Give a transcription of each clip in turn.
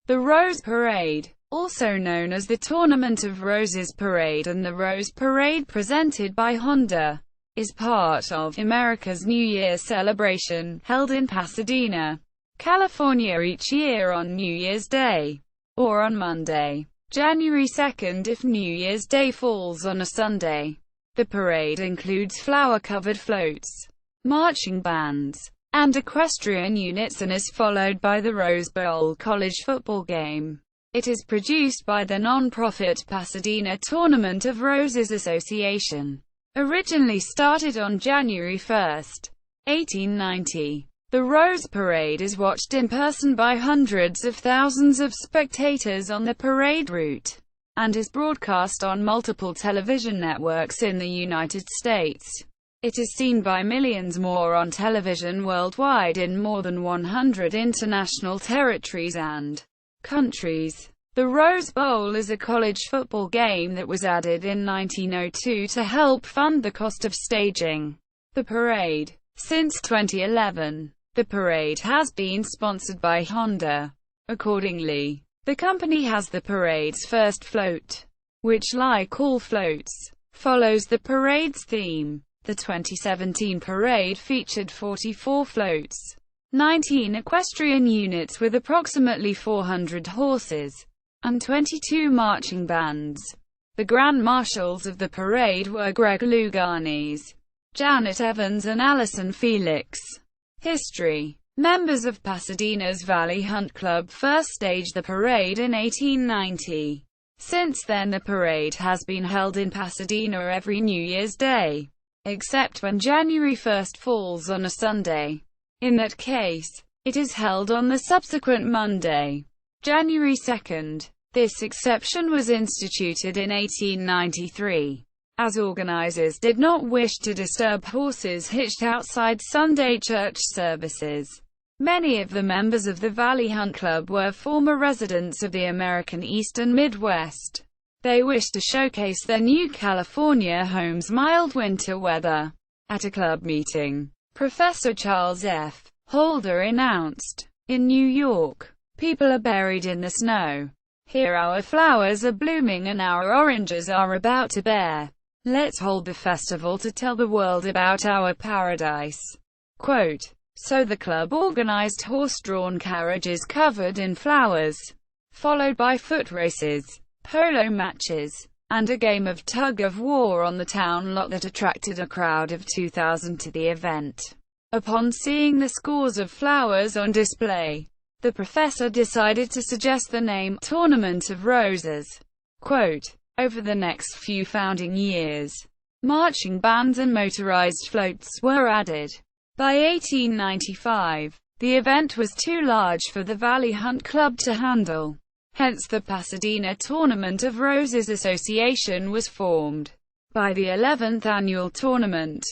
The Rose Parade, also known as the Tournament of Roses Parade and the Rose Parade presented by Honda, is part of America's New Year's celebration, held in Pasadena, California each year on New Year's Day, or on Monday, January 2nd if New Year's Day falls on a Sunday. The parade includes flower-covered floats, marching bands, and equestrian units and is followed by the Rose Bowl college football game. It is produced by the non-profit Pasadena Tournament of Roses Association. Originally started on January 1, 1890, the Rose Parade is watched in person by hundreds of thousands of spectators on the parade route, and is broadcast on multiple television networks in the United States. It is seen by millions more on television worldwide in more than 100 international territories and countries. The Rose Bowl is a college football game that was added in 1902 to help fund the cost of staging the parade. Since 2011, the parade has been sponsored by Honda. Accordingly, the company has the parade's first float, which, like all floats, follows the parade's theme. The 2017 parade featured 44 floats, 19 equestrian units with approximately 400 horses, and 22 marching bands. The Grand Marshals of the parade were Greg Louganis, Janet Evans and Allyson Felix. History. Members of Pasadena's Valley Hunt Club first staged the parade in 1890. Since then the parade has been held in Pasadena every New Year's Day, except when January 1 falls on a Sunday. In that case, it is held on the subsequent Monday, January 2. This exception was instituted in 1893, as organizers did not wish to disturb horses hitched outside Sunday church services. Many of the members of the Valley Hunt Club were former residents of the American East and Midwest. They wished to showcase their new California home's mild winter weather. At a club meeting, Professor Charles F. Holder announced, "In New York, people are buried in the snow. Here our flowers are blooming and our oranges are about to bear. Let's hold the festival to tell the world about our paradise." Quote, so the club organized horse-drawn carriages covered in flowers, followed by foot races, polo matches, and a game of tug-of-war on the town lot that attracted a crowd of 2,000 to the event. Upon seeing the scores of flowers on display, the professor decided to suggest the name Tournament of Roses. Quote, over the next few founding years, marching bands and motorized floats were added. By 1895, the event was too large for the Valley Hunt Club to handle. Hence the Pasadena Tournament of Roses Association was formed. By the 11th annual tournament,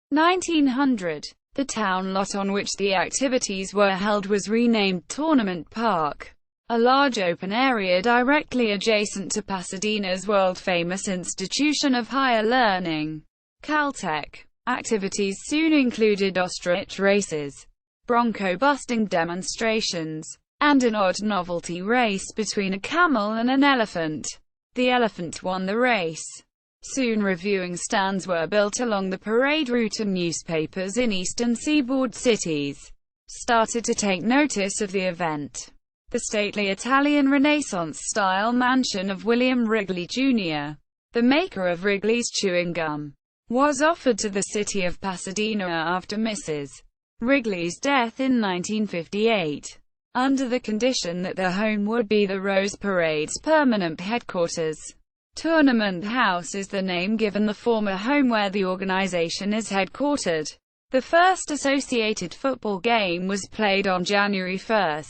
1900, the town lot on which the activities were held was renamed Tournament Park, a large open area directly adjacent to Pasadena's world-famous institution of higher learning, Caltech. Activities soon included ostrich races, bronco-busting demonstrations, and an odd novelty race between a camel and an elephant. The elephant won the race. Soon reviewing stands were built along the parade route and newspapers in eastern seaboard cities started to take notice of the event. The stately Italian Renaissance-style mansion of William Wrigley, Jr., the maker of Wrigley's chewing gum, was offered to the city of Pasadena after Mrs. Wrigley's death in 1958, under the condition that the home would be the Rose Parade's permanent headquarters. Tournament House is the name given the former home where the organization is headquartered. The first associated football game was played on January 1,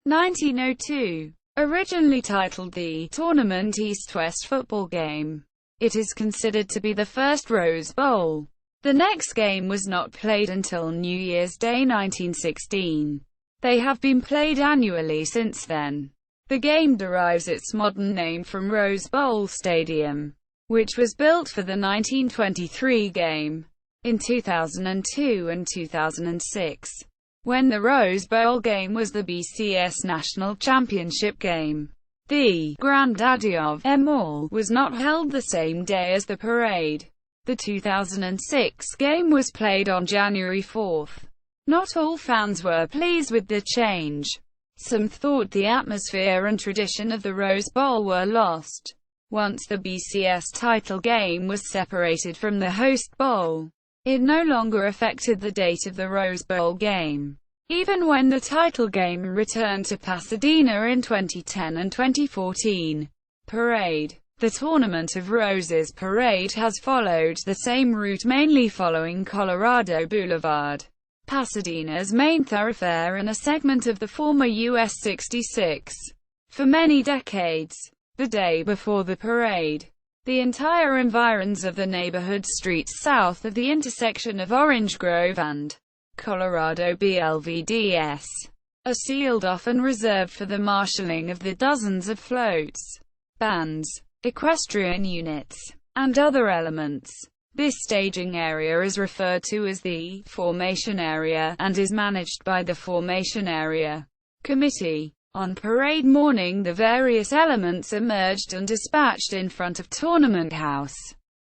1902, originally titled the Tournament East-West Football Game. It is considered to be the first Rose Bowl. The next game was not played until New Year's Day 1916. They have been played annually since then. The game derives its modern name from Rose Bowl Stadium, which was built for the 1923 game. In 2002 and 2006, when the Rose Bowl game was the BCS National Championship game. The granddaddy of them all was not held the same day as the parade. The 2006 game was played on January 4. Not all fans were pleased with the change. Some thought the atmosphere and tradition of the Rose Bowl were lost. Once the BCS title game was separated from the host bowl, it no longer affected the date of the Rose Bowl game. Even when the title game returned to Pasadena in 2010 and 2014, parade. The Tournament of Roses parade has followed the same route, mainly following Colorado Boulevard, Pasadena's main thoroughfare and a segment of the former US 66. For many decades, the day before the parade, the entire environs of the neighborhood streets south of the intersection of Orange Grove and Colorado BLVDS are sealed off and reserved for the marshalling of the dozens of floats, bands, equestrian units, and other elements. This staging area is referred to as the Formation Area, and is managed by the Formation Area Committee. On parade morning, the various elements emerged and dispatched in front of Tournament House.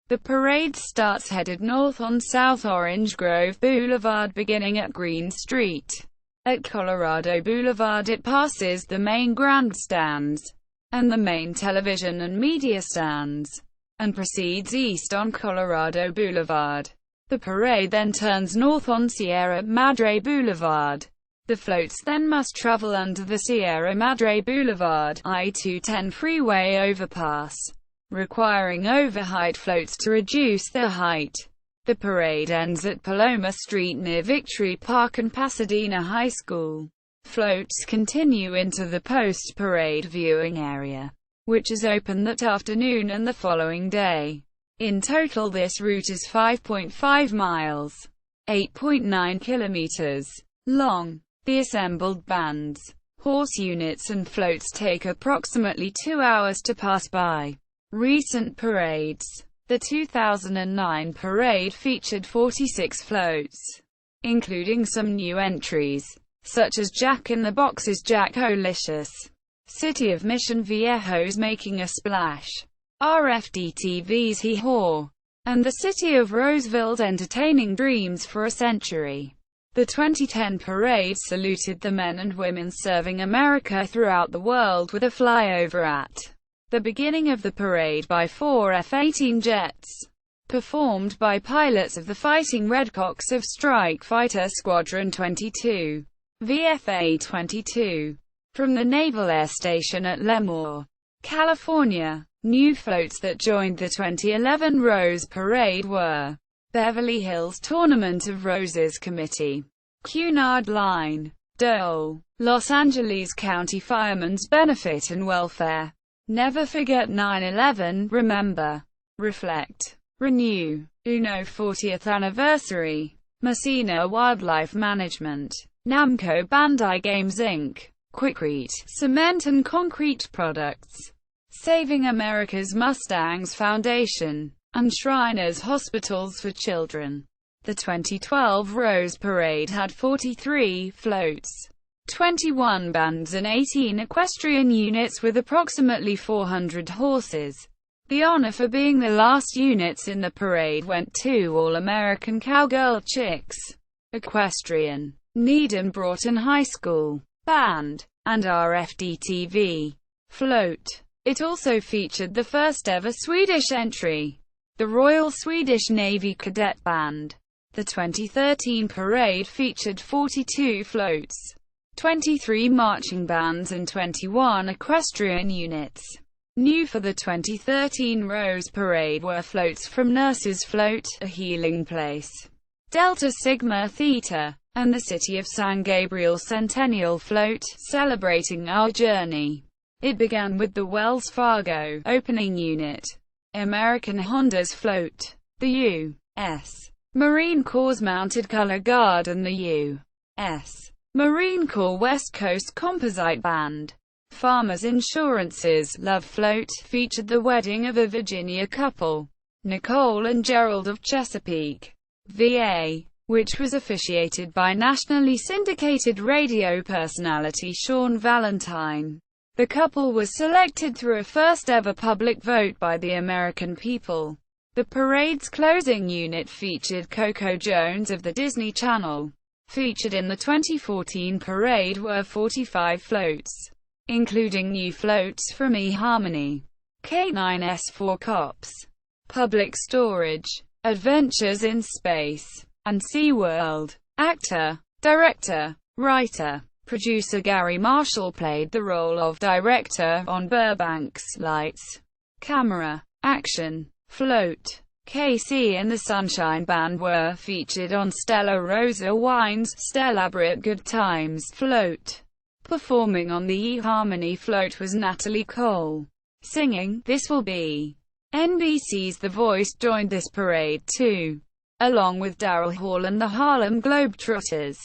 The parade starts headed north on South Orange Grove Boulevard, beginning at Green Street. At Colorado Boulevard it passes the main grandstands and the main television and media stands, and proceeds east on Colorado Boulevard. The parade then turns north on Sierra Madre Boulevard. The floats then must travel under the Sierra Madre Boulevard I-210 freeway overpass, requiring overheight floats to reduce their height. The parade ends at Paloma Street near Victory Park and Pasadena High School. Floats continue into the post-parade viewing area, which is open that afternoon and the following day. In total this route is 5.5 miles, 8.9 kilometers, long. The assembled bands, horse units and floats take approximately 2 hours to pass by. Recent parades. The 2009 parade featured 46 floats, including some new entries, such as Jack in the Box's Jack-O-Licious, City of Mission Viejos making a splash, RFD-TV's Hee-Haw, and the City of Roseville's Entertaining Dreams for a Century. The 2010 parade saluted the men and women serving America throughout the world with a flyover at the beginning of the parade by 4 F-18 jets, performed by pilots of the Fighting Redcocks of Strike Fighter Squadron 22, VFA-22, from the Naval Air Station at Lemoore, California. New floats that joined the 2011 Rose Parade were Beverly Hills Tournament of Roses Committee, Cunard Line, Dole, Los Angeles County Firemen's Benefit and Welfare, Never Forget 9/11, Remember, Reflect, Renew, UNO 40th Anniversary, Messina Wildlife Management, Namco Bandai Games Inc., Quikrete, Cement and Concrete Products, Saving America's Mustangs Foundation, and Shriners Hospitals for Children. The 2012 Rose Parade had 43 floats, 21 bands and 18 equestrian units with approximately 400 horses. The honor for being the last units in the parade went to All-American Cowgirl Chicks, Equestrian, Needham Broughton High School, Band, and RFD-TV. Float. It also featured the first ever Swedish entry, the Royal Swedish Navy Cadet Band. The 2013 parade featured 42 floats, 23 marching bands and 21 equestrian units. New for the 2013 Rose Parade were floats from Nurses Float, A Healing Place, Delta Sigma Theta, and the City of San Gabriel Centennial Float, Celebrating Our Journey. It began with the Wells Fargo opening unit, American Honda's float, the U.S. Marine Corps Mounted Color Guard and the U.S. Marine Corps West Coast Composite Band. Farmers Insurance's Love Float featured the wedding of a Virginia couple, Nicole and Gerald of Chesapeake, VA, which was officiated by nationally syndicated radio personality Sean Valentine. The couple was selected through a first-ever public vote by the American people. The parade's closing unit featured Coco Jones of the Disney Channel. Featured in the 2014 parade were 45 floats, including new floats from eHarmony, K9S4 Cops, Public Storage, Adventures in Space, and SeaWorld. Actor, director, writer, producer Gary Marshall played the role of director on Burbank's Lights, Camera, Action, Float. KC and the Sunshine Band were featured on Stella Rosa Wine's Stella-brate Good Times float. Performing on the eHarmony float was Natalie Cole. Singing "This Will Be." NBC's The Voice joined this parade too, along with Daryl Hall and the Harlem Globetrotters.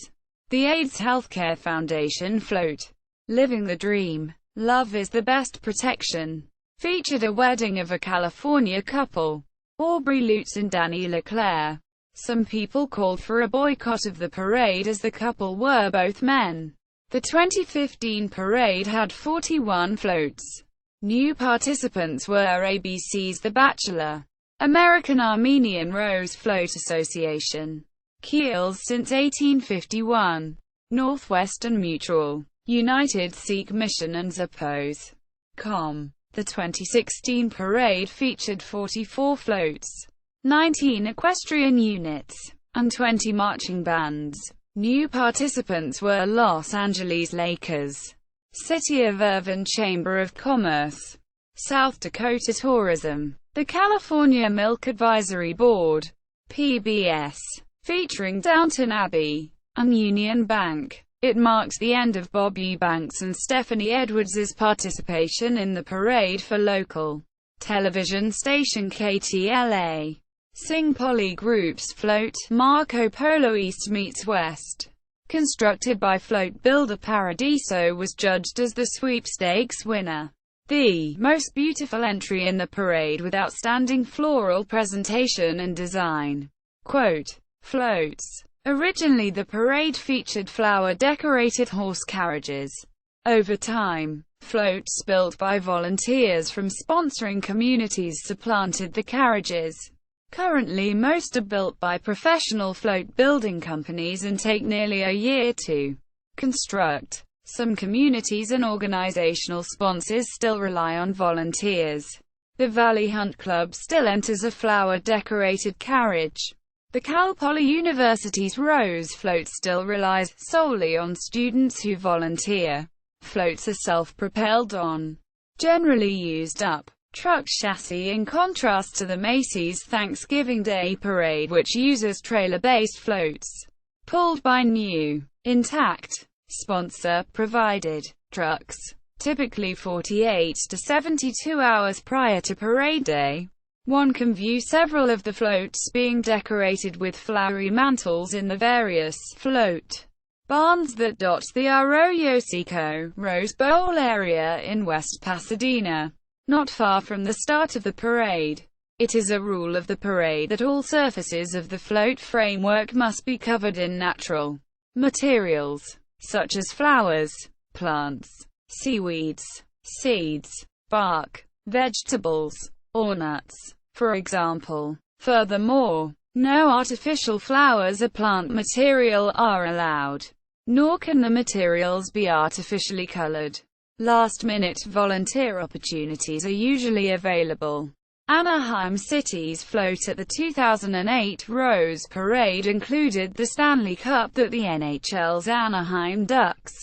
The AIDS Healthcare Foundation float, "Living the Dream, Love is the Best Protection," featured a wedding of a California couple, Aubrey Lutz and Danny LeClaire. Some people called for a boycott of the parade as the couple were both men. The 2015 parade had 41 floats. New participants were ABC's The Bachelor, American Armenian Rose Float Association, Keels since 1851, Northwestern Mutual, United Sikh Mission and Zappos.com. The 2016 parade featured 44 floats, 19 equestrian units, and 20 marching bands. New participants were Los Angeles Lakers, City of Irvine Chamber of Commerce, South Dakota Tourism, the California Milk Advisory Board, PBS, featuring Downton Abbey, and Union Bank. It marks the end of Bob Eubanks and Stephanie Edwards' participation in the parade for local television station KTLA. Sing Polly Group's float, Marco Polo East Meets West, constructed by float builder Paradiso, was judged as the sweepstakes winner. The most beautiful entry in the parade with outstanding floral presentation and design. Quote, floats. Originally the parade featured flower-decorated horse carriages. Over time, floats built by volunteers from sponsoring communities supplanted the carriages. Currently most are built by professional float-building companies and take nearly a year to construct. Some communities and organizational sponsors still rely on volunteers. The Valley Hunt Club still enters a flower-decorated carriage. The Cal Poly University's Rose Float still relies solely on students who volunteer. Floats are self-propelled on generally used up truck chassis, in contrast to the Macy's Thanksgiving Day Parade, which uses trailer-based floats pulled by new, intact, sponsor-provided trucks, typically 48 to 72 hours prior to parade day. One can view several of the floats being decorated with flowery mantles in the various float barns that dot the Arroyo Seco, Rose Bowl area in West Pasadena, not far from the start of the parade. It is a rule of the parade that all surfaces of the float framework must be covered in natural materials, such as flowers, plants, seaweeds, seeds, bark, vegetables, or nuts, for example. Furthermore, no artificial flowers or plant material are allowed, nor can the materials be artificially colored. Last-minute volunteer opportunities are usually available. Anaheim City's float at the 2008 Rose Parade included the Stanley Cup that the NHL's Anaheim Ducks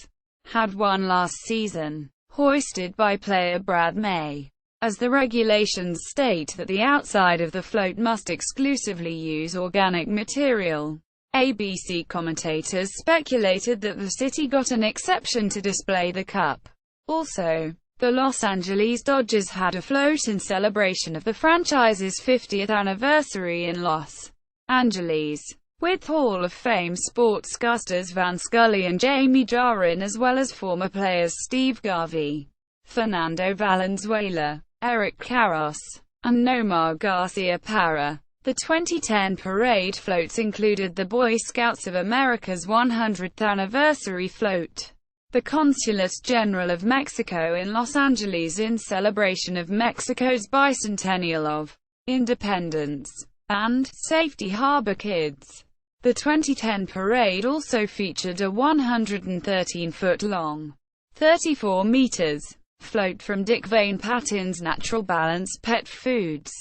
had won last season, hoisted by player Brad May. As the regulations state that the outside of the float must exclusively use organic material, ABC commentators speculated that the city got an exception to display the cup. Also, the Los Angeles Dodgers had a float in celebration of the franchise's 50th anniversary in Los Angeles, with Hall of Fame sportscasters Van Scully and Jamie Jarin, as well as former players Steve Garvey, Fernando Valenzuela, Eric Karros, and Nomar Garcia Parra. The 2010 parade floats included the Boy Scouts of America's 100th anniversary float, the Consulate General of Mexico in Los Angeles in celebration of Mexico's bicentennial of independence, and Safety Harbor Kids. The 2010 parade also featured a 113-foot-long, 34 meters, float from Dick Van Patten's Natural Balance Pet Foods,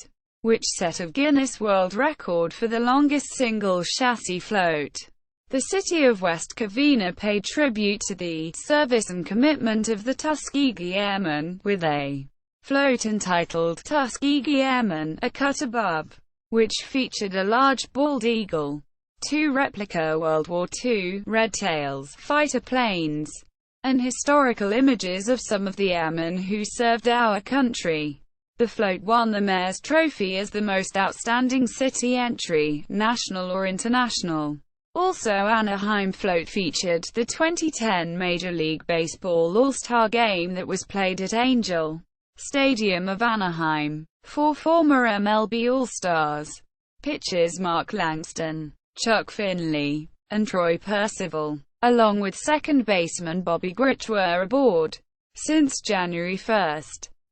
which set a Guinness World Record for the longest single chassis float. The city of West Covina paid tribute to the service and commitment of the Tuskegee Airmen, with a float entitled Tuskegee Airmen, A Cut Above, which featured a large bald eagle, 2 replica World War II Red Tails fighter planes, and historical images of some of the airmen who served our country. The float won the Mayor's Trophy as the most outstanding city entry, national or international. Also, Anaheim float featured the 2010 Major League Baseball All-Star Game that was played at Angel Stadium of Anaheim. 4 former MLB All-Stars, pitchers Mark Langston, Chuck Finley, and Troy Percival, along with second baseman Bobby Grich, were aboard. Since January 1,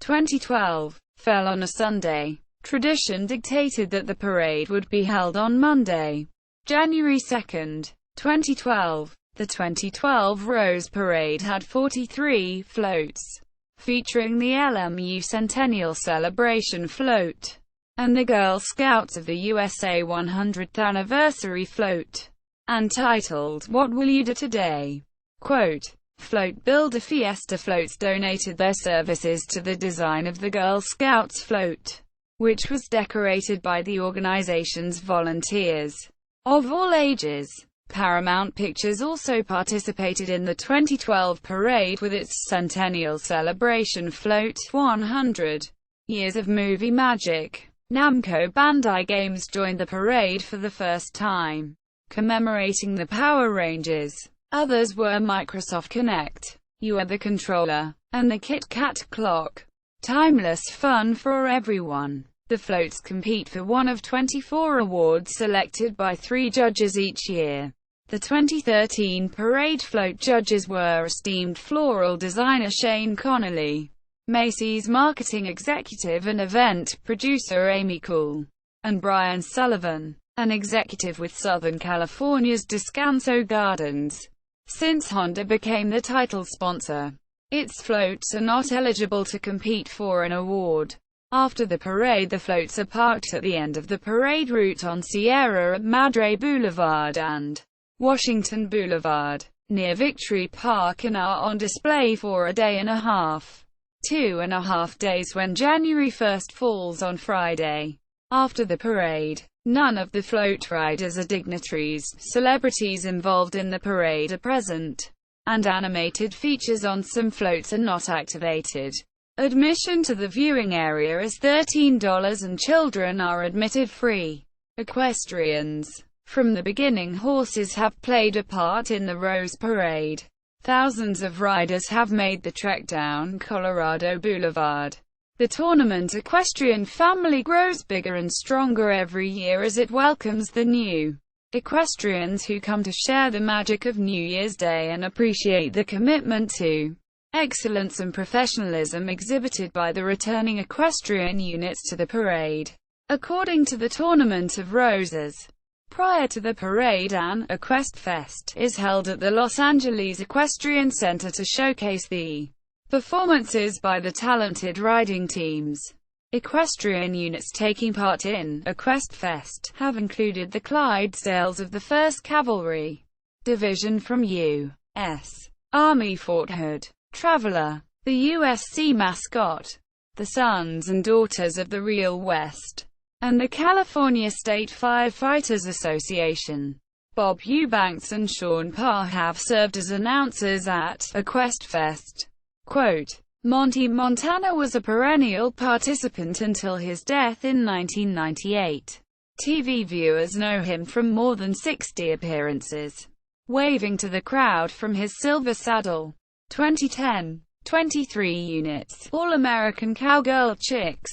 2012, fell on a Sunday, tradition dictated that the parade would be held on Monday, January 2, 2012. The 2012 Rose Parade had 43 floats, featuring the LMU Centennial Celebration Float and the Girl Scouts of the USA 100th Anniversary Float, and titled, "What Will You Do Today?" Quote, Float Builder Fiesta Floats donated their services to the design of the Girl Scouts float, which was decorated by the organization's volunteers of all ages. Paramount Pictures also participated in the 2012 parade with its Centennial Celebration Float, 100 Years of Movie Magic. Namco Bandai Games joined the parade for the first time, commemorating the Power Rangers. Others were Microsoft Kinect, You Are the Controller, and the Kit Kat Clock. Timeless fun for everyone. The floats compete for one of 24 awards selected by 3 judges each year. The 2013 parade float judges were esteemed floral designer Shane Connolly, Macy's marketing executive and event producer Amy Cool, and Brian Sullivan, an executive with Southern California's Descanso Gardens. Since Honda became the title sponsor, its floats are not eligible to compete for an award. After the parade, the floats are parked at the end of the parade route on Sierra at Madre Boulevard and Washington Boulevard, near Victory Park, and are on display for a day and a half. 2.5 days when January 1 falls on Friday. After the parade, none of the float riders are dignitaries. Celebrities involved in the parade are present, and animated features on some floats are not activated. Admission to the viewing area is $13 and children are admitted free. Equestrians. From the beginning, horses have played a part in the Rose Parade. Thousands of riders have made the trek down Colorado Boulevard. The tournament equestrian family grows bigger and stronger every year as it welcomes the new equestrians who come to share the magic of New Year's Day and appreciate the commitment to excellence and professionalism exhibited by the returning equestrian units to the parade. According to the Tournament of Roses, prior to the parade, an EquestFest is held at the Los Angeles Equestrian Center to showcase the performances by the talented riding teams. Equestrian units taking part in EquestFest have included the Clydesdales of the 1st Cavalry Division from U.S. Army Fort Hood, Traveler, the USC mascot, the Sons and Daughters of the Real West, and the California State Firefighters Association. Bob Eubanks and Sean Parr have served as announcers at EquestFest. Quote, Monty Montana was a perennial participant until his death in 1998. TV viewers know him from more than 60 appearances, waving to the crowd from his silver saddle. 2010, 23 units, All-American Cowgirl Chicks.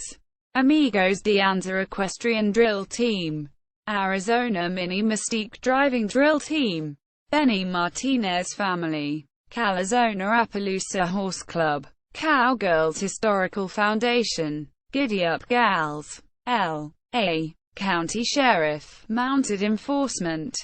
Amigos de Anza Equestrian Drill Team, Arizona Mini Mystique Driving Drill Team, Benny Martinez Family, Calzona Appaloosa Horse Club, Cowgirls Historical Foundation, Giddy Up Gals, L.A. County Sheriff, Mounted Enforcement,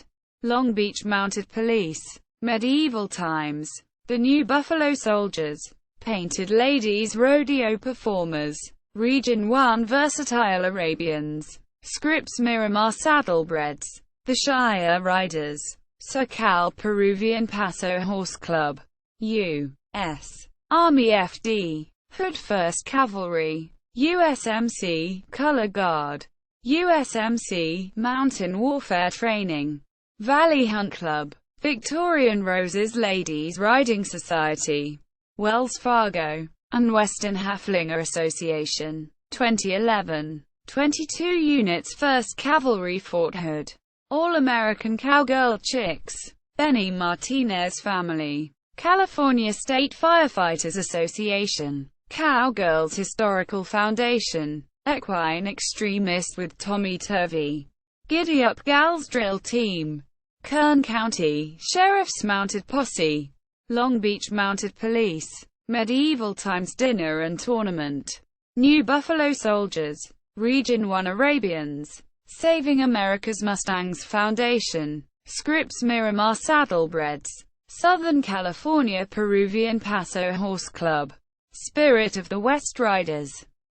Long Beach Mounted Police, Medieval Times, The New Buffalo Soldiers, Painted Ladies Rodeo Performers, Region 1 Versatile Arabians, Scripps Miramar Saddlebreds, The Shire Riders, SoCal Peruvian Paso Horse Club, U.S. Army FD, Hood 1st Cavalry, USMC, Color Guard, USMC, Mountain Warfare Training, Valley Hunt Club, Victorian Roses Ladies Riding Society, Wells Fargo, and Western Haflinger Association. 2011. 22 units 1st Cavalry Fort Hood. All-American Cowgirl Chicks. Benny Martinez Family. California State Firefighters Association. Cowgirls Historical Foundation. Equine Extremist with Tommy Turvey. Giddy Up Gals Drill Team. Kern County Sheriff's Mounted Posse. Long Beach Mounted Police. Medieval Times Dinner and Tournament. New Buffalo Soldiers. Region 1 Arabians. Saving America's Mustangs Foundation. Scripps Miramar Saddlebreds. Southern California Peruvian Paso Horse Club. Spirit of the West Riders.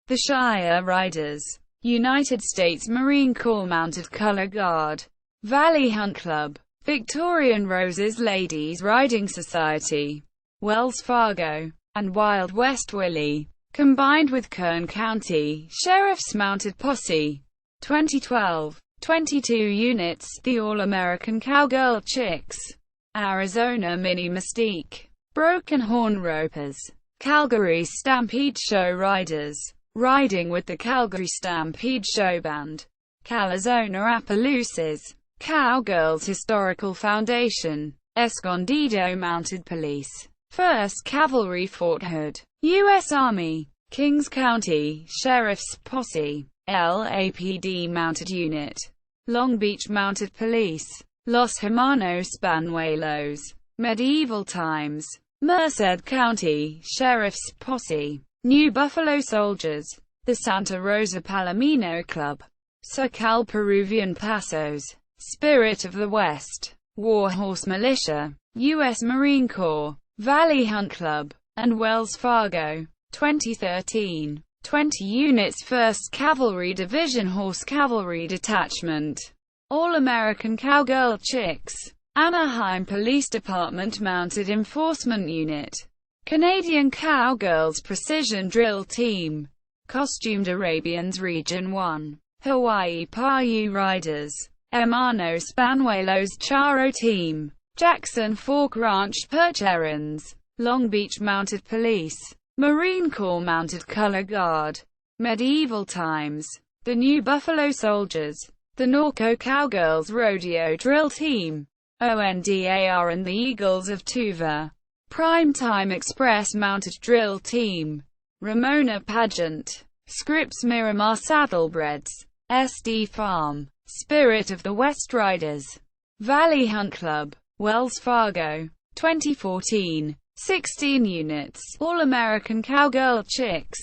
The Shire Riders. United States Marine Corps Mounted Color Guard. Valley Hunt Club. Victorian Roses Ladies Riding Society. Wells Fargo, and Wild West Willie, combined with Kern County Sheriff's Mounted Posse. 2012. 22 units, the All-American Cowgirl Chicks. Arizona Mini Mystique. Broken Horn Ropers. Calgary Stampede Show Riders. Riding with the Calgary Stampede Show Band. Calzona Appaloosas. Cowgirls Historical Foundation. Escondido Mounted Police. 1st Cavalry Fort Hood. U.S. Army. Kings County Sheriff's Posse. LAPD Mounted Unit. Long Beach Mounted Police. Los Hermanos Banuelos. Medieval Times. Merced County Sheriff's Posse. New Buffalo Soldiers. The Santa Rosa Palomino Club. SoCal Peruvian Pasos. Spirit of the West. Warhorse Militia. U.S. Marine Corps. Valley Hunt Club, and Wells Fargo. 2013. 20 units 1st Cavalry Division Horse Cavalry Detachment. All-American Cowgirl Chicks. Anaheim Police Department Mounted Enforcement Unit. Canadian Cowgirls Precision Drill Team. Costumed Arabians Region 1. Hawaii Paiute Riders. Hermanos Banuelos Charo Team. Jackson Fork Ranch Perch Errands. Long Beach Mounted Police. Marine Corps Mounted Color Guard. Medieval Times. The New Buffalo Soldiers. The Norco Cowgirls Rodeo Drill Team. ONDAR and the Eagles of Tuva. Primetime Express Mounted Drill Team. Ramona Pageant. Scripps Miramar Saddlebreds. SD Farm. Spirit of the West Riders. Valley Hunt Club. Wells Fargo. 2014. 16 units. All-American Cowgirl Chicks.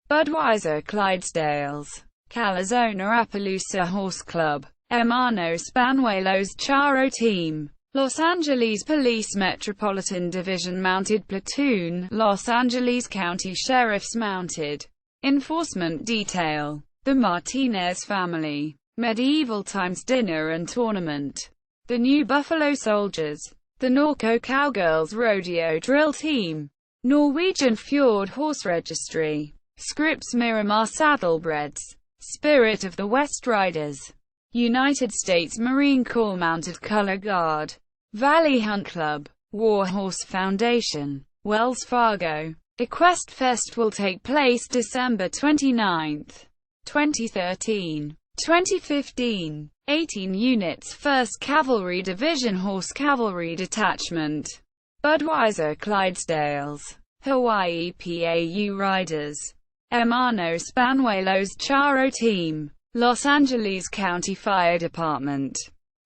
Budweiser Clydesdales. Calzona Appaloosa Horse Club. Hermanos Banuelos Charo Team. Los Angeles Police Metropolitan Division Mounted Platoon. Los Angeles County Sheriff's Mounted Enforcement Detail. The Martinez Family. Medieval Times Dinner and Tournament. The New Buffalo Soldiers. The Norco Cowgirls Rodeo Drill Team. Norwegian Fjord Horse Registry. Scripps Miramar Saddlebreds. Spirit of the West Riders. United States Marine Corps Mounted Color Guard. Valley Hunt Club. Warhorse Foundation. Wells Fargo. Equest Fest will take place December 29, 2013. 2015. 18 units 1st Cavalry Division Horse Cavalry Detachment. Budweiser Clydesdales. Hawaii PAU Riders. Hermanos Banuelos Charo Team, Los Angeles County Fire Department,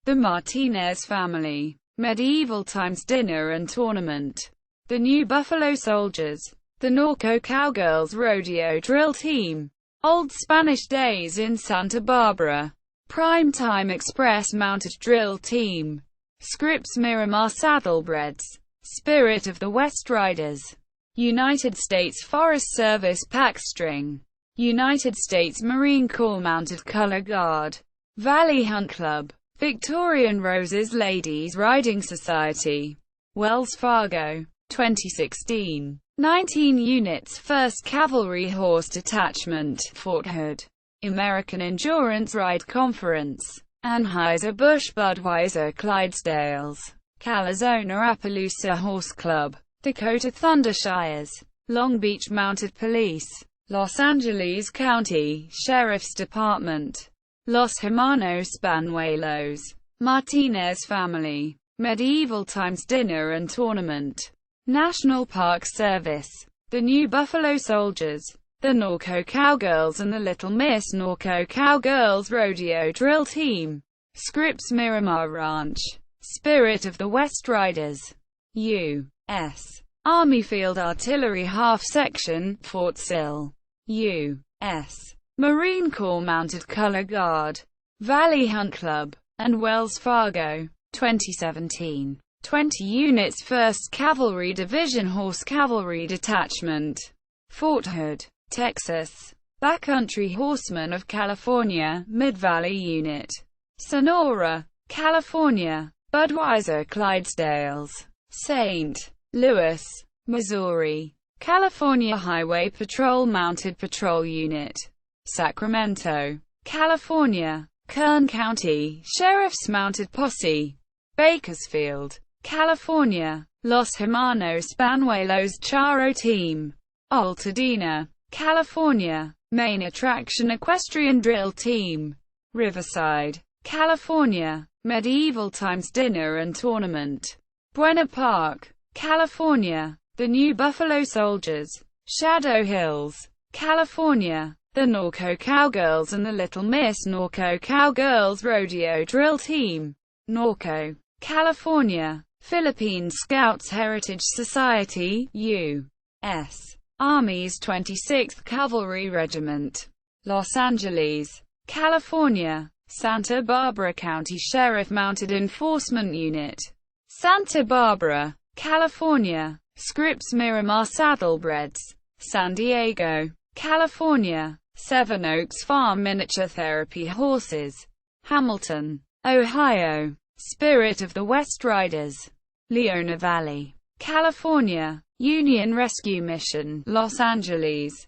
the Martinez Family, Medieval Times Dinner and Tournament, the New Buffalo Soldiers, the Norco Cowgirls Rodeo Drill Team, Old Spanish Days in Santa Barbara, Primetime Express Mounted Drill Team, Scripps Miramar Saddlebreds, Spirit of the West Riders, United States Forest Service Packstring, United States Marine Corps Mounted Color Guard, Valley Hunt Club, Victorian Roses Ladies Riding Society, Wells Fargo, 2016. 19 units 1st Cavalry Horse Detachment, Fort Hood, American Endurance Ride Conference, Anheuser-Busch Budweiser Clydesdales, Calazona Appaloosa Horse Club, Dakota Thunder Shires, Long Beach Mounted Police, Los Angeles County Sheriff's Department, Los Hermanos Banuelos, Martinez Family, Medieval Times Dinner and Tournament, National Park Service, the New Buffalo Soldiers, the Norco Cowgirls and the Little Miss Norco Cowgirls Rodeo Drill Team, Scripps Miramar Ranch, Spirit of the West Riders, U.S. Army Field Artillery Half Section, Fort Sill, U.S. Marine Corps Mounted Color Guard, Valley Hunt Club, and Wells Fargo, 2017. 20 units 1st Cavalry Division Horse Cavalry Detachment, Fort Hood, Texas, Backcountry Horsemen of California, Mid-Valley Unit, Sonora, California, Budweiser Clydesdales, St. Louis, Missouri, California Highway Patrol Mounted Patrol Unit, Sacramento, California, Kern County Sheriff's Mounted Posse, Bakersfield, California, Los Hermanos Banuelos Charo Team, Altadena, California, Main Attraction Equestrian Drill Team, Riverside, California, Medieval Times Dinner and Tournament, Buena Park, California, the New Buffalo Soldiers, Shadow Hills, California, the Norco Cowgirls and the Little Miss Norco Cowgirls Rodeo Drill Team, Norco, California, Philippine Scouts Heritage Society, U.S. Army's 26th Cavalry Regiment, Los Angeles, California, Santa Barbara County Sheriff Mounted Enforcement Unit, Santa Barbara, California, Scripps Miramar Saddlebreds, San Diego, California, Seven Oaks Farm Miniature Therapy Horses, Hamilton, Ohio, Spirit of the West Riders, Leona Valley, California, Union Rescue Mission, Los Angeles,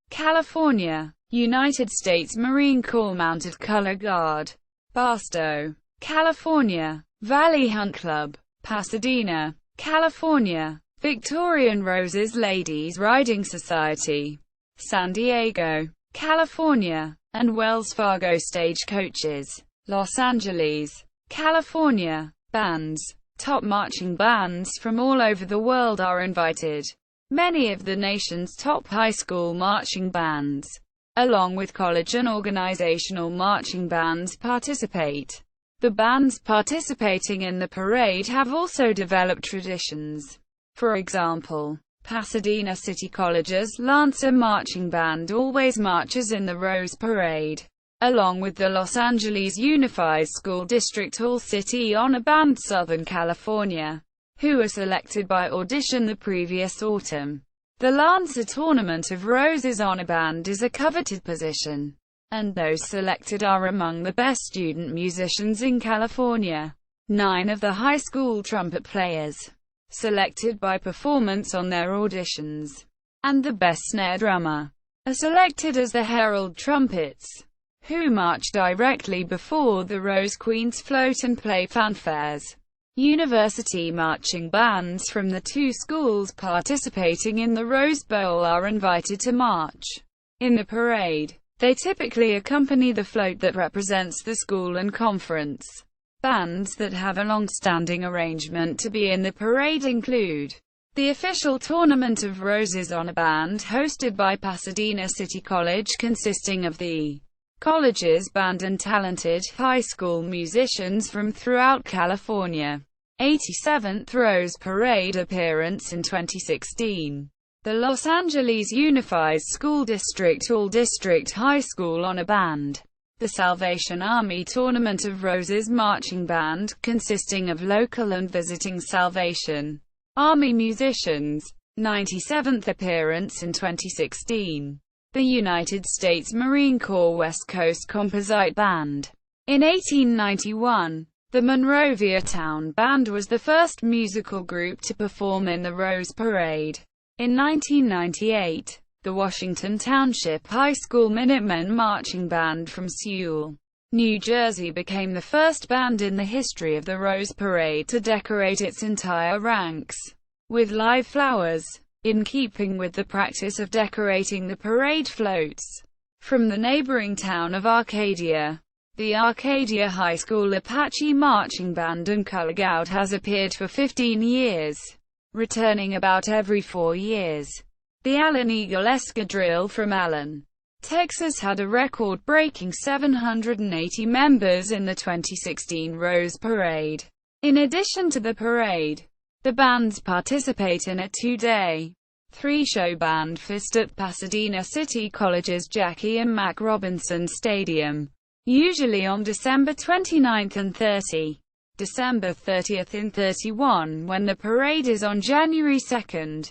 California, United States Marine Corps Mounted Color Guard, Barstow, California, Valley Hunt Club, Pasadena, California, Victorian Roses Ladies Riding Society, San Diego, California, and Wells Fargo Stagecoaches, Los Angeles, California. Bands. Top marching bands from all over the world are invited. Many of the nation's top high school marching bands, along with college and organizational marching bands, participate. The bands participating in the parade have also developed traditions. For example, Pasadena City College's Lancer Marching Band always marches in the Rose Parade, along with the Los Angeles Unified School District All-City Honor Band Southern California, who were selected by audition the previous autumn. The Lancer Tournament of Roses Honor Band is a coveted position, and those selected are among the best student musicians in California. 9 of the high school trumpet players, selected by performance on their auditions, and the best snare drummer, are selected as the herald trumpets, who march directly before the Rose Queens float and play fanfares. University marching bands from the 2 schools participating in the Rose Bowl are invited to march in the parade. They typically accompany the float that represents the school and conference. Bands that have a long-standing arrangement to be in the parade include The official Tournament of Roses Honor Band hosted by Pasadena City College, consisting of the college's band and talented high school musicians from throughout California. 87th Rose Parade appearance in 2016. The Los Angeles Unified School District All-District High School Honor Band. The Salvation Army Tournament of Roses Marching Band, consisting of local and visiting Salvation Army musicians. 97th appearance in 2016. The United States Marine Corps West Coast Composite Band. In 1891, the Monrovia Town Band was the first musical group to perform in the Rose Parade. In 1998, the Washington Township High School Minutemen Marching Band from Sewell, New Jersey became the first band in the history of the Rose Parade to decorate its entire ranks with live flowers, in keeping with the practice of decorating the parade floats from the neighboring town of Arcadia. The Arcadia High School Apache Marching Band and Color Guard has appeared for 15 years, returning about every 4 years. The Allen Eagle Escadrille from Allen, Texas had a record-breaking 780 members in the 2016 Rose Parade. In addition to the parade, the bands participate in a 2-day, 3-show band fest at Pasadena City College's Jackie and Mac Robinson Stadium, usually on December 29 and 30. December 30 and 31 when the parade is on January 2.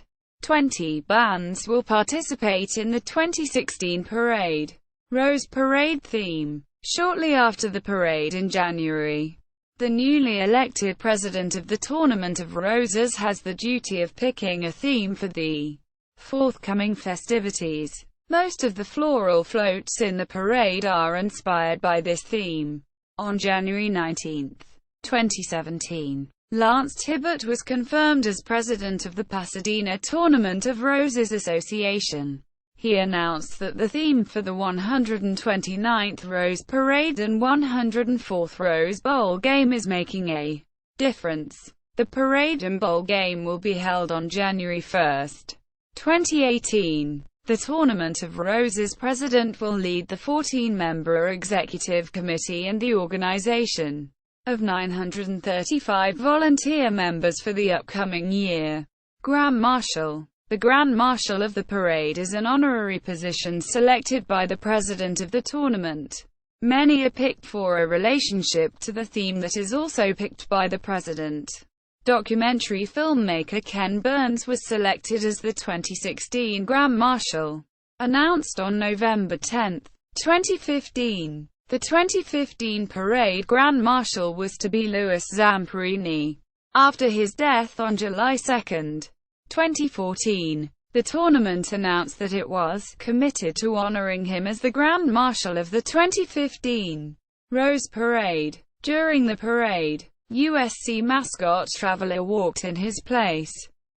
20 bands will participate in the 2016 parade. Rose Parade theme. Shortly after the parade in January, the newly elected president of the Tournament of Roses has the duty of picking a theme for the forthcoming festivities. Most of the floral floats in the parade are inspired by this theme. On January 19, 2017, Lance Tibbett was confirmed as president of the Pasadena Tournament of Roses Association. He announced that the theme for the 129th Rose Parade and 104th Rose Bowl game is making a difference. The parade and bowl game will be held on January 1, 2018. The Tournament of Roses president will lead the 14-member executive committee and the organization of 935 volunteer members for the upcoming year. Grand Marshal. The Grand Marshal of the parade is an honorary position selected by the president of the tournament. Many are picked for a relationship to the theme that is also picked by the president. Documentary filmmaker Ken Burns was selected as the 2016 Grand Marshal, announced on November 10, 2015. The 2015 parade Grand Marshal was to be Louis Zamperini. After his death on July 2, 2014, the tournament announced that it was committed to honoring him as the Grand Marshal of the 2015 Rose Parade. During the parade, USC mascot Traveler walked in his place,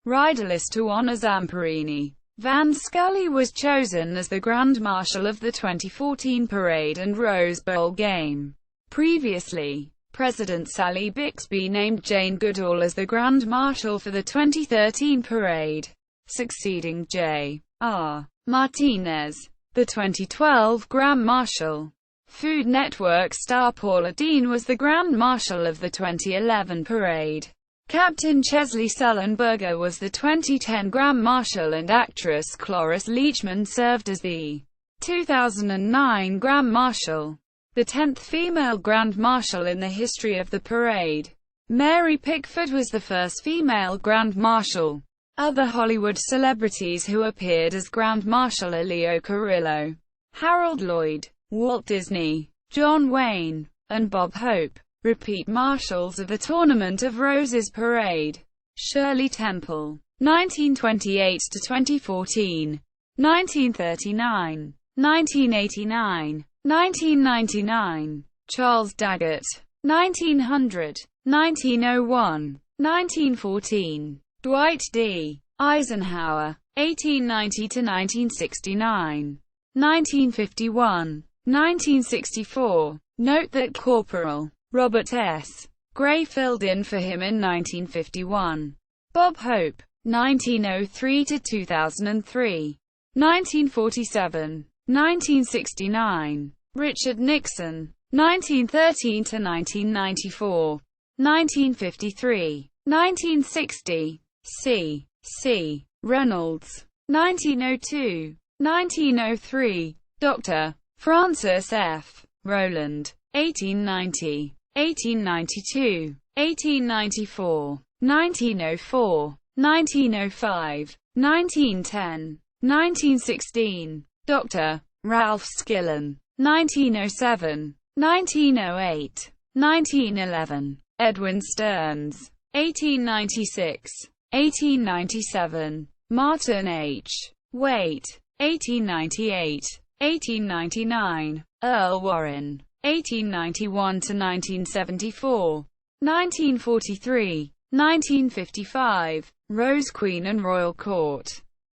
riderless to honor Zamperini. Van Scully was chosen as the Grand Marshal of the 2014 Parade and Rose Bowl game. Previously, President Sally Bixby named Jane Goodall as the Grand Marshal for the 2013 Parade, succeeding J.R. Martinez. The 2012 Grand Marshal. Food Network star Paula Deen was the Grand Marshal of the 2011 Parade. Captain Chesley Sullenberger was the 2010 Grand Marshal and actress Cloris Leachman served as the 2009 Grand Marshal, the 10th female Grand Marshal in the history of the parade. Mary Pickford was the first female Grand Marshal. Other Hollywood celebrities who appeared as Grand Marshal are Leo Carrillo, Harold Lloyd, Walt Disney, John Wayne, and Bob Hope. Repeat Marshals of the Tournament of Roses Parade. Shirley Temple, 1928 to 2014, 1939, 1989, 1999. Charles Daggett, 1900, 1901, 1914. Dwight D. Eisenhower, 1890 to 1969, 1951, 1964. Note that Corporal Robert S. Gray filled in for him in 1951. Bob Hope, 1903 to 2003, 1947, 1969, Richard Nixon, 1913 to 1994, 1953, 1960, C. Reynolds, 1902, 1903, Dr. Francis F. Rowland, 1890, 1892, 1894, 1904, 1905, 1910, 1916, Dr. Ralph Skillen, 1907, 1908, 1911, Edwin Stearns, 1896, 1897, Martin H. Waite, 1898, 1899, Earl Warren, 1891 to 1974, 1943, 1955, Rose Queen and Royal Court.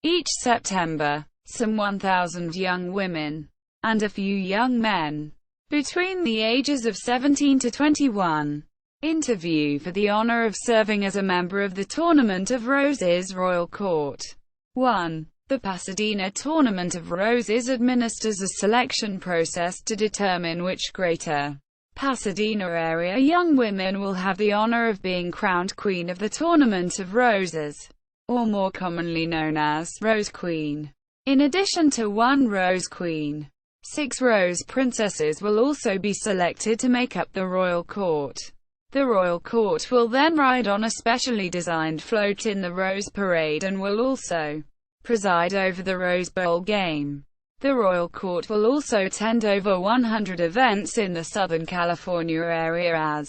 Each September, some 1,000 young women, and a few young men, between the ages of 17 to 21, interview for the honor of serving as a member of the Tournament of Roses Royal Court. 1. The Pasadena Tournament of Roses administers a selection process to determine which Greater Pasadena area young women will have the honor of being crowned Queen of the Tournament of Roses, or more commonly known as Rose Queen. In addition to one Rose Queen, 6 Rose Princesses will also be selected to make up the Royal Court. The Royal Court will then ride on a specially designed float in the Rose Parade and will also preside over the Rose Bowl game. The Royal Court will also attend over 100 events in the Southern California area as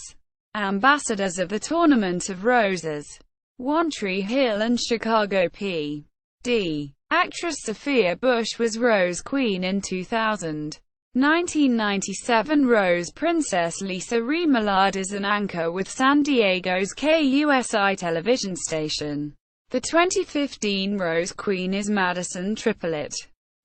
ambassadors of the Tournament of Roses. One Tree Hill and Chicago P.D. Actress Sophia Bush was Rose Queen in 2000. 1997 Rose Princess Lisa Remillard is an anchor with San Diego's KUSI television station. The 2015 Rose Queen is Madison Triplett.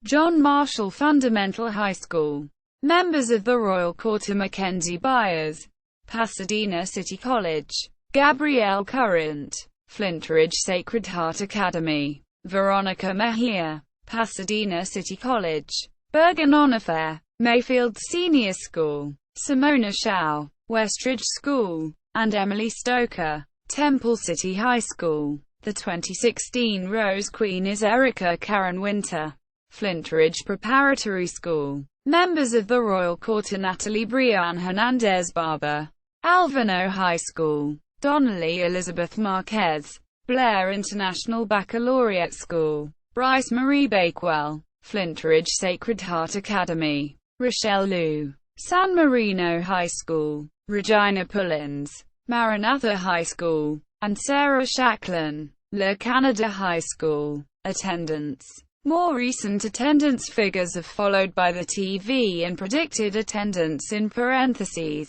John Marshall Fundamental High School. Members of the Royal Court are Mackenzie Byers, Pasadena City College, Gabrielle Current, Flintridge Sacred Heart Academy, Veronica Mejia, Pasadena City College, Bergen on Affair, Mayfield Senior School, Simona Shaw, Westridge School, and Emily Stoker, Temple City High School. The 2016 Rose Queen is Erica Karen Winter, Flintridge Preparatory School. Members of the Royal Court are Natalie Brianne Hernandez Barber, Alvano High School, Donnelly Elizabeth Marquez, Blair International Baccalaureate School, Bryce Marie Bakewell, Flintridge Sacred Heart Academy, Rochelle Liu, San Marino High School, Regina Pullins, Maranatha High School, and Sarah Shacklin, Le Canada High School. Attendance. More recent attendance figures are followed by the TV and predicted attendance in parentheses.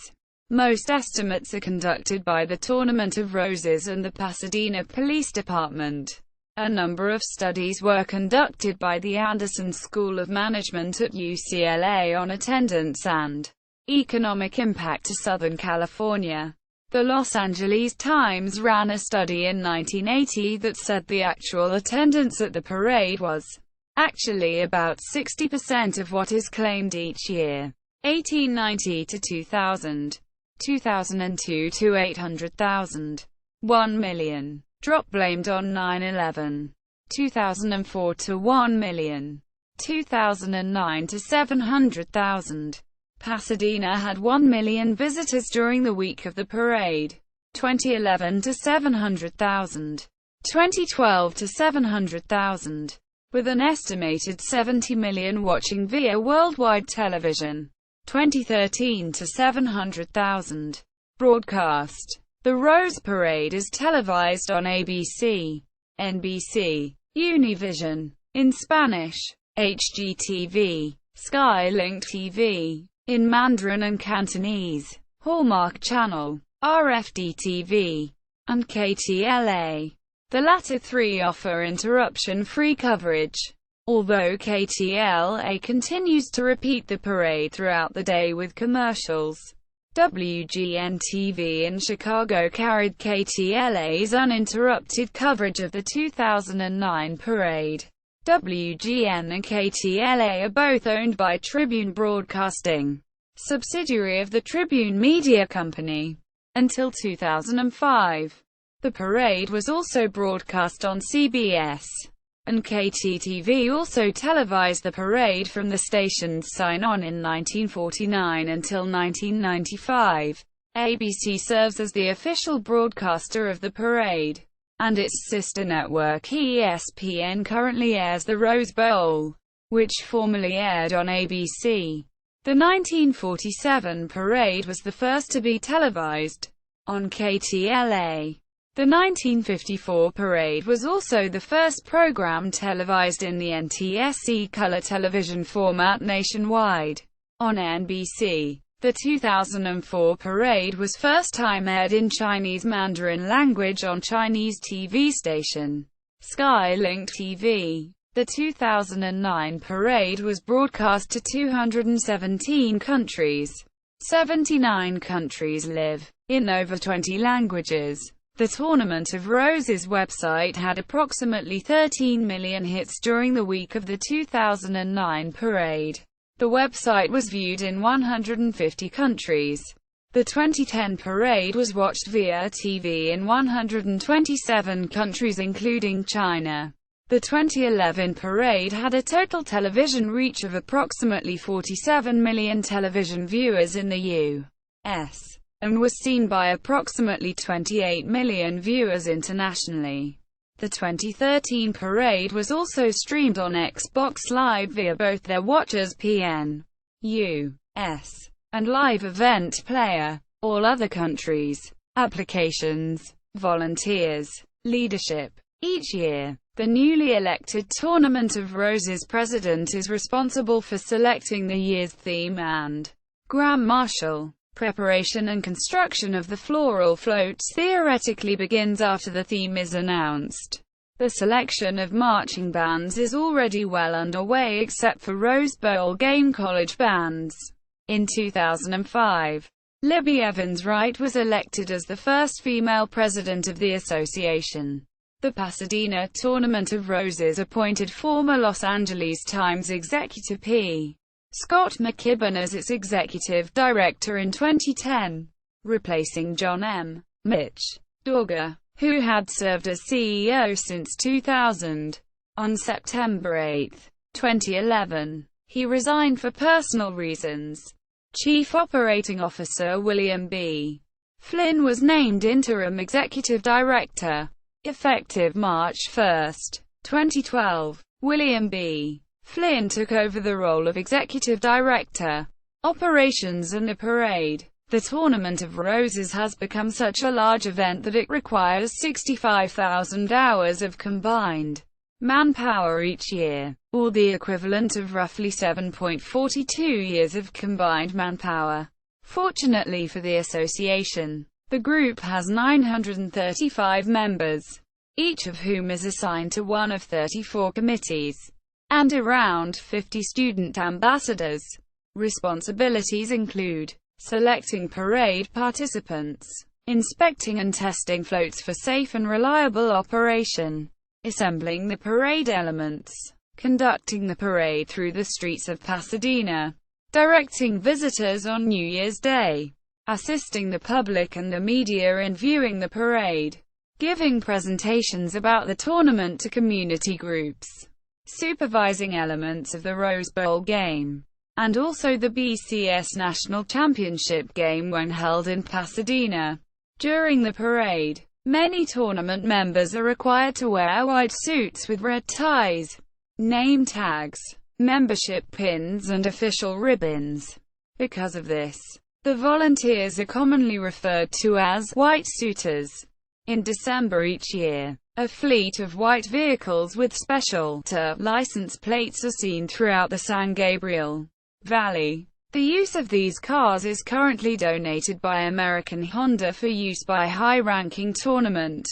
Most estimates are conducted by the Tournament of Roses and the Pasadena Police Department. A number of studies were conducted by the Anderson School of Management at UCLA on attendance and economic impact to Southern California. The Los Angeles Times ran a study in 1980 that said the actual attendance at the parade was actually about 60% of what is claimed each year. 1890 to 2000, 2002 to 800,000, 1 million. Drop blamed on 9/11. 2004 to 1 million. 2009 to 700,000. Pasadena had 1 million visitors during the week of the parade. 2011 to 700,000. 2012 to 700,000. With an estimated 70 million watching via worldwide television. 2013 to 700,000. Broadcast. The Rose Parade is televised on ABC, NBC, Univision, in Spanish, HGTV, Skylink TV, in Mandarin and Cantonese, Hallmark Channel, RFD-TV, and KTLA. The latter three offer interruption-free coverage, although KTLA continues to repeat the parade throughout the day with commercials. WGN-TV in Chicago carried KTLA's uninterrupted coverage of the 2009 parade. WGN and KTLA are both owned by Tribune Broadcasting, subsidiary of the Tribune Media Company. Until 2005, the parade was also broadcast on CBS, and KTTV also televised the parade from the station's sign-on in 1949 until 1995. ABC serves as the official broadcaster of the parade, and its sister network ESPN currently airs the Rose Bowl, which formerly aired on ABC. The 1947 parade was the first to be televised on KTLA. The 1954 parade was also the first program televised in the NTSC color television format nationwide. On NBC, the 2004 parade was first time aired in Chinese Mandarin language on Chinese TV station Skylink TV. The 2009 parade was broadcast to 217 countries. 79 countries live in over 20 languages. The Tournament of Roses website had approximately 13 million hits during the week of the 2009 parade. The website was viewed in 150 countries. The 2010 parade was watched via TV in 127 countries including China. The 2011 parade had a total television reach of approximately 47 million television viewers in the U.S. and was seen by approximately 28 million viewers internationally. The 2013 parade was also streamed on Xbox Live via both their Watchers PN US and Live Event Player. All other countries, applications, volunteers, leadership. Each year, the newly elected Tournament of Roses president is responsible for selecting the year's theme and Grand Marshal. Preparation and construction of the floral floats theoretically begins after the theme is announced. The selection of marching bands is already well underway except for Rose Bowl game college bands. In 2005, Libby Evans Wright was elected as the first female president of the association. The Pasadena Tournament of Roses appointed former Los Angeles Times executive P. Scott McKibben as its executive director in 2010, replacing John M. Mitch Duggar, who had served as CEO since 2000. On September 8, 2011, he resigned for personal reasons. Chief Operating Officer William B. Flynn was named interim executive director, effective March 1, 2012. William B. Flynn took over the role of Executive Director, Operations and the parade. The Tournament of Roses has become such a large event that it requires 65,000 hours of combined manpower each year, or the equivalent of roughly 7.42 years of combined manpower. Fortunately for the association, the group has 935 members, each of whom is assigned to one of 34 committees, and around 50 student ambassadors. Responsibilities include selecting parade participants, inspecting and testing floats for safe and reliable operation, assembling the parade elements, conducting the parade through the streets of Pasadena, directing visitors on New Year's Day, assisting the public and the media in viewing the parade, giving presentations about the tournament to community groups, supervising elements of the Rose Bowl game, and also the BCS National Championship game when held in Pasadena. During the parade, many tournament members are required to wear white suits with red ties, name tags, membership pins and official ribbons. Because of this, the volunteers are commonly referred to as white suiters. In December each year, a fleet of white vehicles with special license plates are seen throughout the San Gabriel Valley. The use of these cars is currently donated by American Honda for use by high-ranking tournament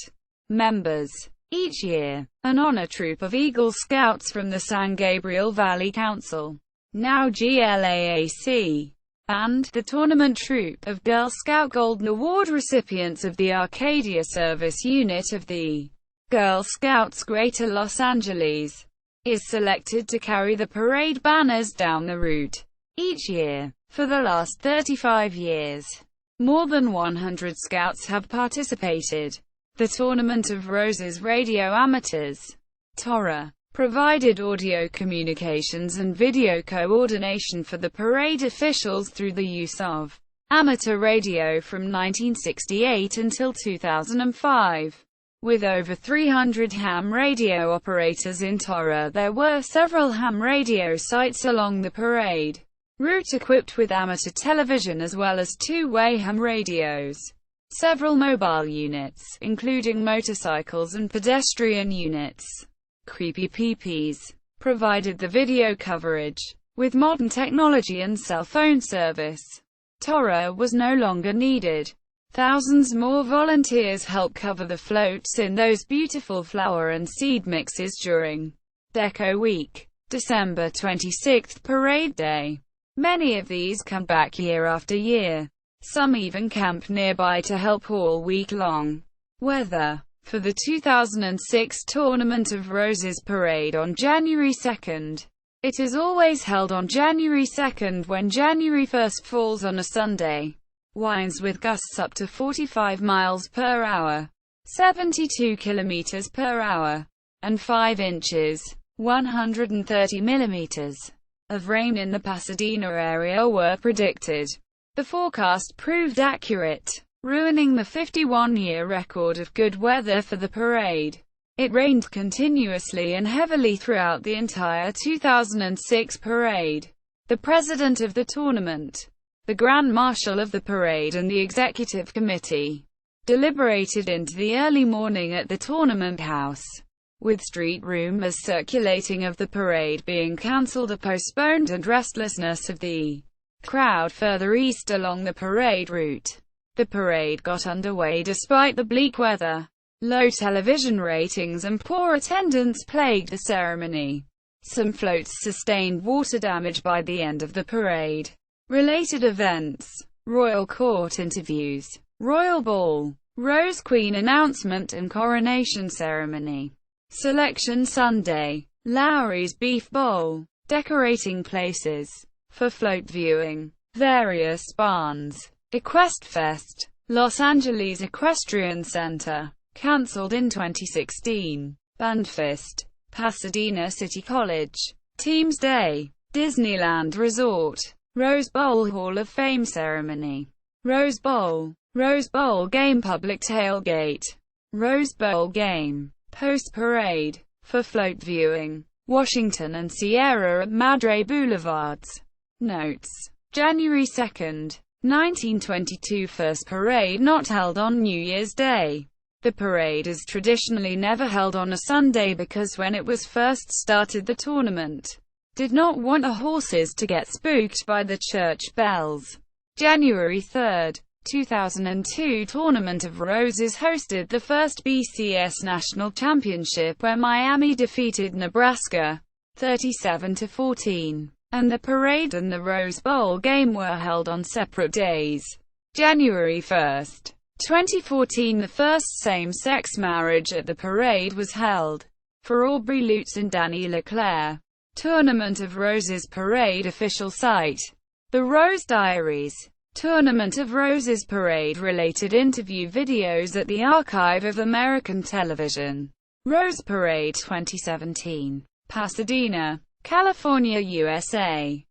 members. Each year, an honor troop of Eagle Scouts from the San Gabriel Valley Council, now GLAAC, and the tournament troupe of Girl Scout Golden Award recipients of the Arcadia Service Unit of the Girl Scouts Greater Los Angeles is selected to carry the parade banners down the route each year. For the last 35 years, more than 100 scouts have participated. The Tournament of Roses radio amateurs, TORA, provided audio communications and video coordination for the parade officials through the use of amateur radio from 1968 until 2005. With over 300 ham radio operators in TORA, there were several ham radio sites along the parade route equipped with amateur television as well as two-way ham radios. Several mobile units, including motorcycles and pedestrian units, Creepy Peepees, provided the video coverage. With modern technology and cell phone service, TORA was no longer needed. Thousands more volunteers helped cover the floats in those beautiful flower and seed mixes during Deco Week, December 26th Parade Day. Many of these come back year after year. Some even camp nearby to help all week long. Weather for the 2006 Tournament of Roses Parade on January 2nd. It is always held on January 2nd when January 1st falls on a Sunday. Winds with gusts up to 45 miles per hour, 72 kilometers per hour, and 5 inches, 130 millimeters, of rain in the Pasadena area were predicted. The forecast proved accurate, ruining the 51-year record of good weather for the parade. It rained continuously and heavily throughout the entire 2006 parade. The president of the tournament, the Grand Marshal of the parade and the executive committee deliberated into the early morning at the tournament house, with street rumors circulating of the parade being cancelled or postponed and restlessness of the crowd further east along the parade route. The parade got underway despite the bleak weather. Low television ratings and poor attendance plagued the ceremony. Some floats sustained water damage by the end of the parade. Related events: Royal Court interviews, Royal Ball, Rose Queen announcement and coronation ceremony, Selection Sunday, Lowry's Beef Bowl, decorating places for float viewing, various barns, EquestFest, Los Angeles Equestrian Center, cancelled in 2016, Bandfest, Pasadena City College, Teams Day, Disneyland Resort, Rose Bowl Hall of Fame ceremony, Rose Bowl Game public tailgate, Rose Bowl Game, post-parade, for float viewing, Washington and Sierra Madre Boulevards. Notes: January 2nd, 1922 First parade not held on New Year's Day. The parade is traditionally never held on a Sunday because when it was first started the tournament did not want the horses to get spooked by the church bells. January 3rd, 2002 Tournament of Roses hosted the first BCS National Championship where Miami defeated Nebraska 37-14, and the parade and the Rose Bowl game were held on separate days. January 1st, 2014 the first same-sex marriage at the parade was held, for Aubrey Lutz and Danny Leclerc. Tournament of Roses Parade official site. The Rose Diaries. Tournament of Roses Parade related interview videos at the Archive of American Television. Rose Parade 2017. Pasadena, California, USA.